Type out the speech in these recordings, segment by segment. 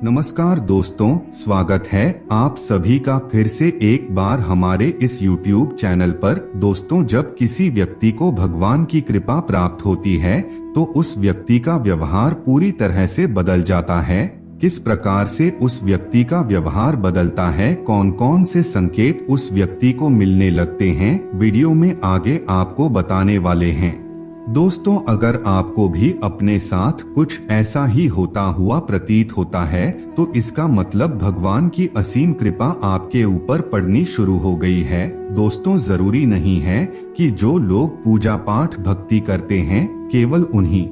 नमस्कार दोस्तों, स्वागत है आप सभी का फिर से एक बार हमारे इस YouTube चैनल पर। दोस्तों, जब किसी व्यक्ति को भगवान की कृपा प्राप्त होती है तो उस व्यक्ति का व्यवहार पूरी तरह से बदल जाता है। किस प्रकार से उस व्यक्ति का व्यवहार बदलता है, कौन कौन से संकेत उस व्यक्ति को मिलने लगते हैं, वीडियो में आगे आपको बताने वाले हैं। दोस्तों, अगर आपको भी अपने साथ कुछ ऐसा ही होता हुआ प्रतीत होता है तो इसका मतलब भगवान की असीम कृपा आपके ऊपर पड़नी शुरू हो गई है। दोस्तों, जरूरी नहीं है कि जो लोग पूजा पाठ भक्ति करते हैं केवल उन्हीं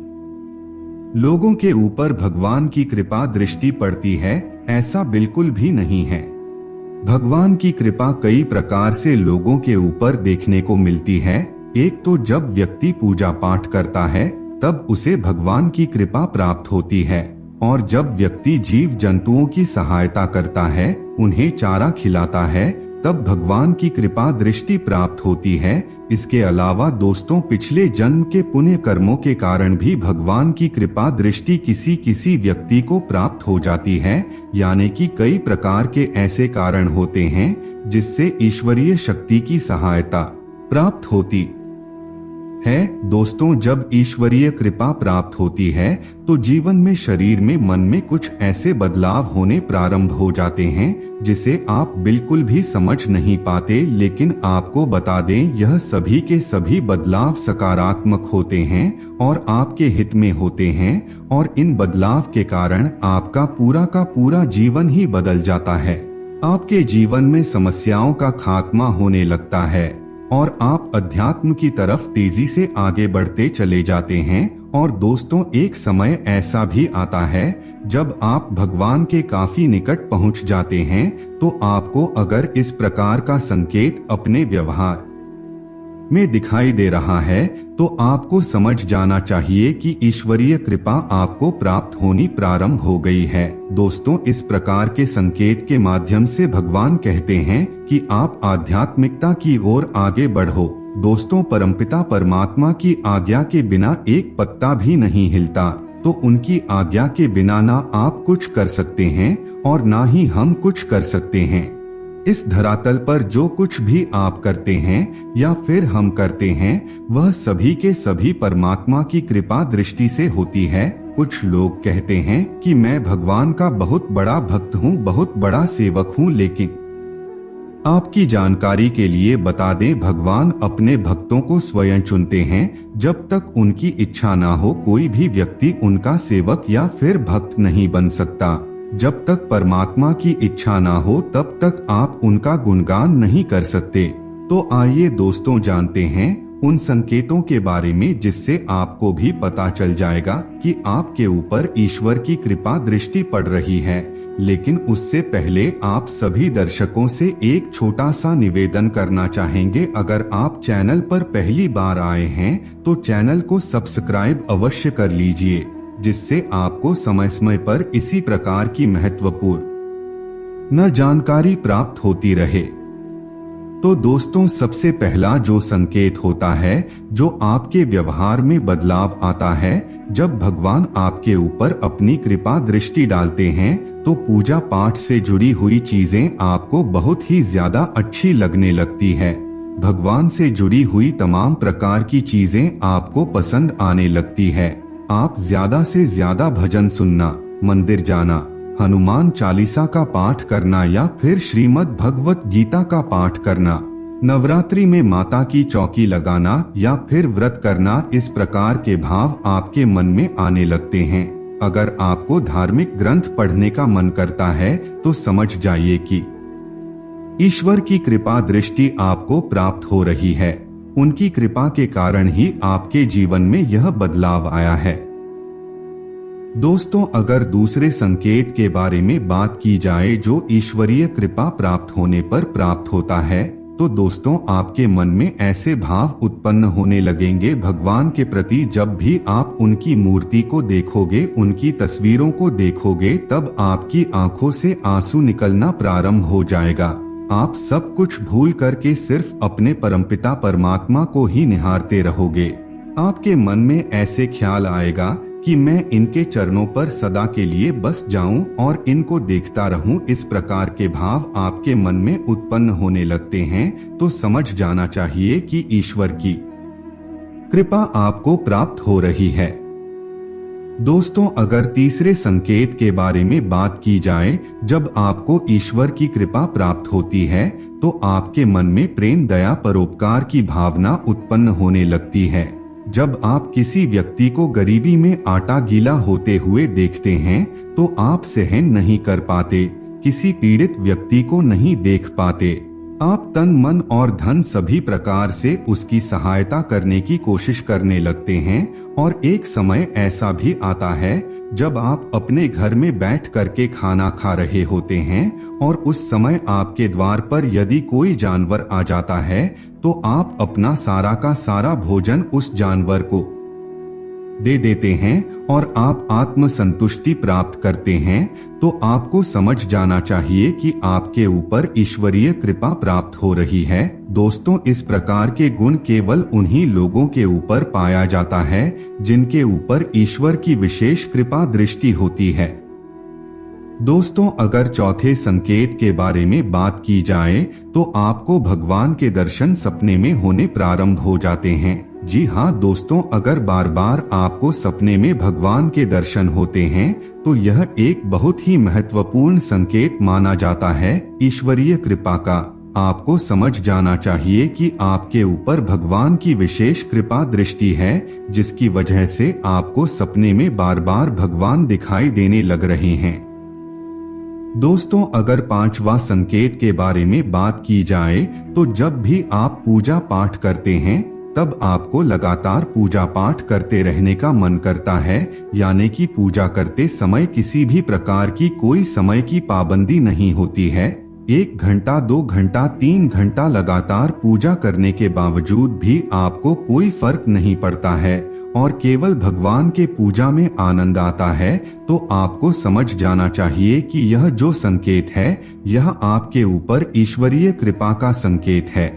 लोगों के ऊपर भगवान की कृपा दृष्टि पड़ती है, ऐसा बिल्कुल भी नहीं है। भगवान की कृपा कई प्रकार से लोगों के ऊपर देखने को मिलती है। एक तो जब व्यक्ति पूजा पाठ करता है तब उसे भगवान की कृपा प्राप्त होती है, और जब व्यक्ति जीव जंतुओं की सहायता करता है, उन्हें चारा खिलाता है, तब भगवान की कृपा दृष्टि प्राप्त होती है। इसके अलावा दोस्तों, पिछले जन्म के पुण्य कर्मों के कारण भी भगवान की कृपा दृष्टि किसी किसी व्यक्ति को प्राप्त हो जाती है। यानी कि कई प्रकार के ऐसे कारण होते हैं जिससे ईश्वरीय शक्ति की सहायता प्राप्त होती है। दोस्तों, जब ईश्वरीय कृपा प्राप्त होती है तो जीवन में, शरीर में, मन में कुछ ऐसे बदलाव होने प्रारंभ हो जाते हैं जिसे आप बिल्कुल भी समझ नहीं पाते। लेकिन आपको बता दें, यह सभी के सभी बदलाव सकारात्मक होते हैं और आपके हित में होते हैं, और इन बदलाव के कारण आपका पूरा का पूरा जीवन ही बदल जाता है। आपके जीवन में समस्याओं का खात्मा होने लगता है और आप अध्यात्म की तरफ तेजी से आगे बढ़ते चले जाते हैं। और दोस्तों, एक समय ऐसा भी आता है जब आप भगवान के काफी निकट पहुंच जाते हैं, तो आपको अगर इस प्रकार का संकेत अपने व्यवहार में दिखाई दे रहा है तो आपको समझ जाना चाहिए कि ईश्वरीय कृपा आपको प्राप्त होनी प्रारंभ हो गई है। दोस्तों, इस प्रकार के संकेत के माध्यम से भगवान कहते हैं कि आप आध्यात्मिकता की ओर आगे बढ़ो। दोस्तों, परमपिता परमात्मा की आज्ञा के बिना एक पत्ता भी नहीं हिलता, तो उनकी आज्ञा के बिना ना आप कुछ कर सकते हैं और ना ही हम कुछ कर सकते हैं। इस धरातल पर जो कुछ भी आप करते हैं या फिर हम करते हैं, वह सभी के सभी परमात्मा की कृपा दृष्टि से होती है। कुछ लोग कहते हैं कि मैं भगवान का बहुत बड़ा भक्त हूँ, बहुत बड़ा सेवक हूँ, लेकिन आपकी जानकारी के लिए बता दें, भगवान अपने भक्तों को स्वयं चुनते हैं। जब तक उनकी इच्छा ना हो, कोई भी व्यक्ति उनका सेवक या फिर भक्त नहीं बन सकता। जब तक परमात्मा की इच्छा ना हो तब तक आप उनका गुणगान नहीं कर सकते। तो आइए दोस्तों, जानते हैं उन संकेतों के बारे में जिससे आपको भी पता चल जाएगा कि आपके ऊपर ईश्वर की कृपा दृष्टि पड़ रही है। लेकिन उससे पहले आप सभी दर्शकों से एक छोटा सा निवेदन करना चाहेंगे। अगर आप चैनल पर पहली बार आए हैं तो चैनल को सब्सक्राइब अवश्य कर लीजिए, जिससे आपको समय समय पर इसी प्रकार की महत्वपूर्ण जानकारी प्राप्त होती रहे। तो दोस्तों, सबसे पहला जो संकेत होता है, जो आपके व्यवहार में बदलाव आता है, जब भगवान आपके ऊपर अपनी कृपा दृष्टि डालते हैं तो पूजा पाठ से जुड़ी हुई चीजें आपको बहुत ही ज्यादा अच्छी लगने लगती है। भगवान से जुड़ी हुई तमाम प्रकार की चीजें आपको पसंद आने लगती है। आप ज्यादा से ज्यादा भजन सुनना, मंदिर जाना, हनुमान चालीसा का पाठ करना या फिर श्रीमद् भगवत गीता का पाठ करना, नवरात्रि में माता की चौकी लगाना या फिर व्रत करना, इस प्रकार के भाव आपके मन में आने लगते हैं। अगर आपको धार्मिक ग्रंथ पढ़ने का मन करता है तो समझ जाइए कि ईश्वर की कृपा दृष्टि आपको प्राप्त हो रही है। उनकी कृपा के कारण ही आपके जीवन में यह बदलाव आया है। दोस्तों, अगर दूसरे संकेत के बारे में बात की जाए जो ईश्वरीय कृपा प्राप्त होने पर प्राप्त होता है, तो दोस्तों, आपके मन में ऐसे भाव उत्पन्न होने लगेंगे भगवान के प्रति। जब भी आप उनकी मूर्ति को देखोगे, उनकी तस्वीरों को देखोगे, तब आपकी आंखों से आंसू निकलना प्रारंभ हो जाएगा। आप सब कुछ भूल करके सिर्फ अपने परमपिता परमात्मा को ही निहारते रहोगे। आपके मन में ऐसे ख्याल आएगा कि मैं इनके चरणों पर सदा के लिए बस जाऊं और इनको देखता रहूं, इस प्रकार के भाव आपके मन में उत्पन्न होने लगते हैं तो समझ जाना चाहिए कि ईश्वर की कृपा आपको प्राप्त हो रही है। दोस्तों, अगर तीसरे संकेत के बारे में बात की जाए, जब आपको ईश्वर की कृपा प्राप्त होती है तो आपके मन में प्रेम, दया, परोपकार की भावना उत्पन्न होने लगती है। जब आप किसी व्यक्ति को गरीबी में आटा गीला होते हुए देखते हैं तो आप सहन नहीं कर पाते, किसी पीड़ित व्यक्ति को नहीं देख पाते, आप तन, मन और धन सभी प्रकार से उसकी सहायता करने की कोशिश करने लगते हैं। और एक समय ऐसा भी आता है जब आप अपने घर में बैठ करके खाना खा रहे होते हैं और उस समय आपके द्वार पर यदि कोई जानवर आ जाता है तो आप अपना सारा का सारा भोजन उस जानवर को दे देते हैं और आप आत्म संतुष्टि प्राप्त करते हैं। तो आपको समझ जाना चाहिए कि आपके ऊपर ईश्वरीय कृपा प्राप्त हो रही है। दोस्तों, इस प्रकार के गुण केवल उन्हीं लोगों के ऊपर पाया जाता है जिनके ऊपर ईश्वर की विशेष कृपा दृष्टि होती है। दोस्तों, अगर चौथे संकेत के बारे में बात की जाए तो आपको भगवान के दर्शन सपने में होने प्रारंभ हो जाते हैं। जी हाँ दोस्तों, अगर बार बार आपको सपने में भगवान के दर्शन होते हैं तो यह एक बहुत ही महत्वपूर्ण संकेत माना जाता है ईश्वरीय कृपा का। आपको समझ जाना चाहिए कि आपके ऊपर भगवान की विशेष कृपा दृष्टि है, जिसकी वजह से आपको सपने में बार बार भगवान दिखाई देने लग रहे हैं। दोस्तों, अगर पांचवा संकेत के बारे में बात की जाए तो जब भी आप पूजा पाठ करते हैं तब आपको लगातार पूजा पाठ करते रहने का मन करता है, यानी कि पूजा करते समय किसी भी प्रकार की कोई समय की पाबंदी नहीं होती है। 1 घंटा, 2 घंटा, 3 घंटा लगातार पूजा करने के बावजूद भी आपको कोई फर्क नहीं पड़ता है और केवल भगवान के पूजा में आनंद आता है, तो आपको समझ जाना चाहिए कि यह जो संकेत है यह आपके ऊपर ईश्वरीय कृपा का संकेत है।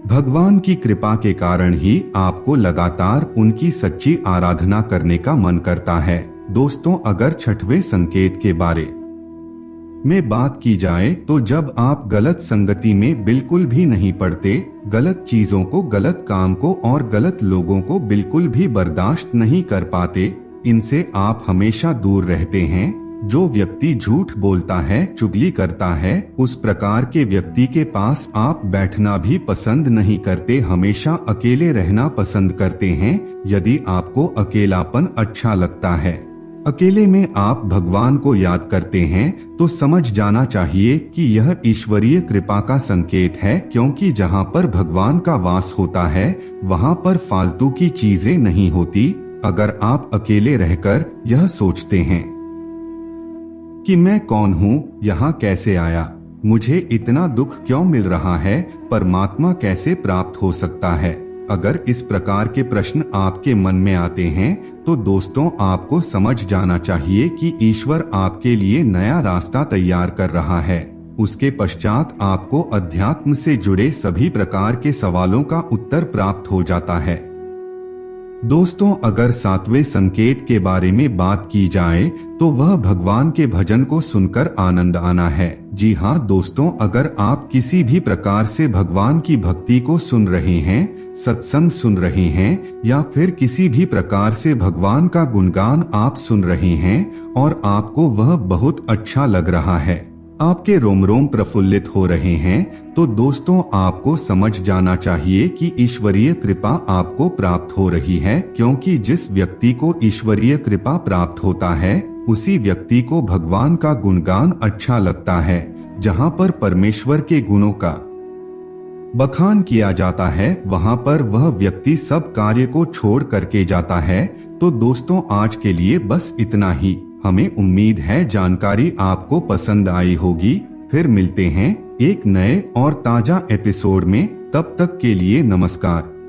भगवान की कृपा के कारण ही आपको लगातार उनकी सच्ची आराधना करने का मन करता है। दोस्तों, अगर छठवें संकेत के बारे में बात की जाए तो जब आप गलत संगति में बिल्कुल भी नहीं पड़ते, गलत चीजों को, गलत काम को और गलत लोगों को बिल्कुल भी बर्दाश्त नहीं कर पाते, इनसे आप हमेशा दूर रहते हैं। जो व्यक्ति झूठ बोलता है, चुगली करता है, उस प्रकार के व्यक्ति के पास आप बैठना भी पसंद नहीं करते, हमेशा अकेले रहना पसंद करते हैं। यदि आपको अकेलापन अच्छा लगता है, अकेले में आप भगवान को याद करते हैं, तो समझ जाना चाहिए कि यह ईश्वरीय कृपा का संकेत है, क्योंकि जहाँ पर भगवान का वास होता है वहाँ पर फालतू की चीजें नहीं होती। अगर आप अकेले रहकर यह सोचते हैं कि मैं कौन हूँ, यहाँ कैसे आया, मुझे इतना दुख क्यों मिल रहा है, परमात्मा कैसे प्राप्त हो सकता है, अगर इस प्रकार के प्रश्न आपके मन में आते हैं तो दोस्तों, आपको समझ जाना चाहिए कि ईश्वर आपके लिए नया रास्ता तैयार कर रहा है। उसके पश्चात आपको अध्यात्म से जुड़े सभी प्रकार के सवालों का उत्तर प्राप्त हो जाता है। दोस्तों, अगर सातवें संकेत के बारे में बात की जाए तो वह भगवान के भजन को सुनकर आनंद आना है। जी हाँ दोस्तों, अगर आप किसी भी प्रकार से भगवान की भक्ति को सुन रहे हैं, सत्संग सुन रहे हैं या फिर किसी भी प्रकार से भगवान का गुणगान आप सुन रहे हैं और आपको वह बहुत अच्छा लग रहा है, आपके रोम रोम प्रफुल्लित हो रहे हैं, तो दोस्तों आपको समझ जाना चाहिए कि ईश्वरीय कृपा आपको प्राप्त हो रही है, क्योंकि जिस व्यक्ति को ईश्वरीय कृपा प्राप्त होता है उसी व्यक्ति को भगवान का गुणगान अच्छा लगता है। जहाँ पर परमेश्वर के गुणों का बखान किया जाता है वहाँ पर वह व्यक्ति सब कार्य को छोड़ करके जाता है। तो दोस्तों, आज के लिए बस इतना ही। हमें उम्मीद है जानकारी आपको पसंद आई होगी। फिर मिलते हैं एक नए और ताजा एपिसोड में। तब तक के लिए नमस्कार।